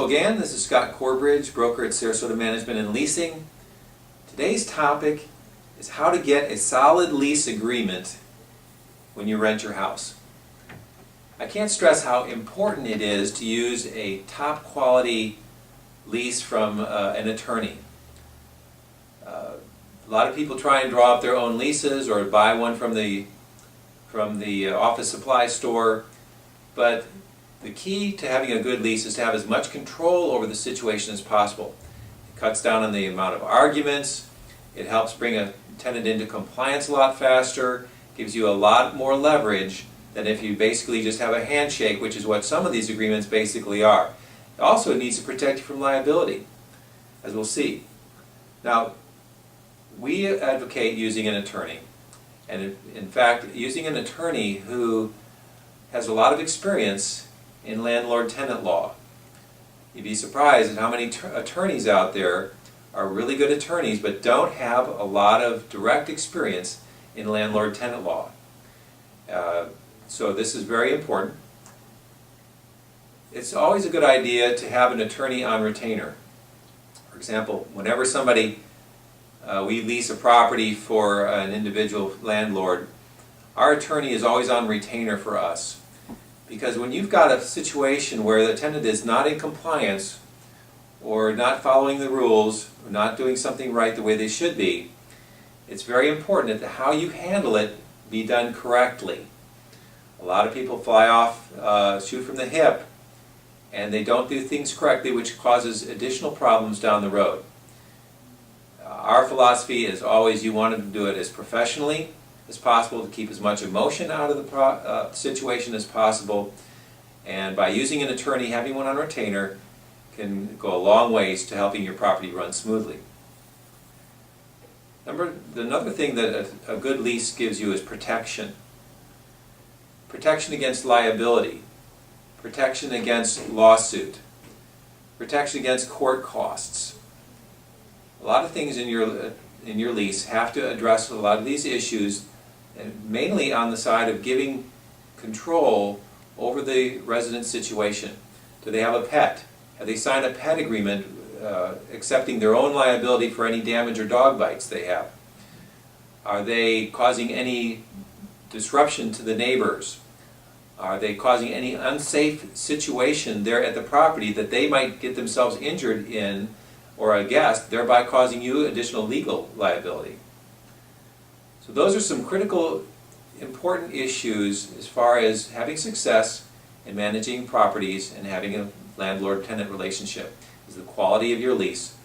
again, this is Scott Corbridge, broker at Sarasota Management and Leasing. Today's topic is how to get a solid lease agreement when you rent your house. I can't stress how important it is to use a top quality lease from an attorney. A lot of people try and draw up their own leases or buy one from the office supply store, but the key to having a good lease is to have as much control over the situation as possible. It cuts down on the amount of arguments, it helps bring a tenant into compliance a lot faster, gives you a lot more leverage than if you basically just have a handshake, which is what some of these agreements basically are. It also needs to protect you from liability, as we'll see. Now, we advocate using an attorney, and in fact using an attorney who has a lot of experience in landlord-tenant law. You'd be surprised at how many attorneys out there are really good attorneys but don't have a lot of direct experience in landlord-tenant law. So this is very important. It's always a good idea to have an attorney on retainer. For example, whenever we lease a property for an individual landlord, our attorney is always on retainer for us. Because when you've got a situation where the tenant is not in compliance or not following the rules or not doing something right the way they should be, it's very important that how you handle it be done correctly. A lot of people fly off, shoot from the hip, and they don't do things correctly, which causes additional problems down the road. Our philosophy is always you want to do it as professionally as possible to keep as much emotion out of the situation as possible, and by using an attorney, having one on retainer can go a long ways to helping your property run smoothly. Another thing that a good lease gives you is protection. Protection against liability, protection against lawsuit, protection against court costs. A lot of things in your lease have to address a lot of these issues, and mainly on the side of giving control over the resident's situation. Do they have a pet? Have they signed a pet agreement accepting their own liability for any damage or dog bites they have? Are they causing any disruption to the neighbors? Are they causing any unsafe situation there at the property that they might get themselves injured in, or a guest, thereby causing you additional legal liability? So those are some critical, important issues as far as having success in managing properties and having a landlord-tenant relationship, is the quality of your lease.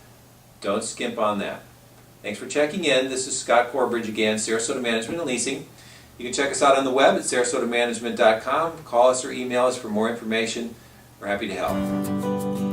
Don't skimp on that. Thanks for checking in. This is Scott Corbridge again, Sarasota Management and Leasing. You can check us out on the web at sarasotamanagement.com. Call us or email us for more information. We're happy to help.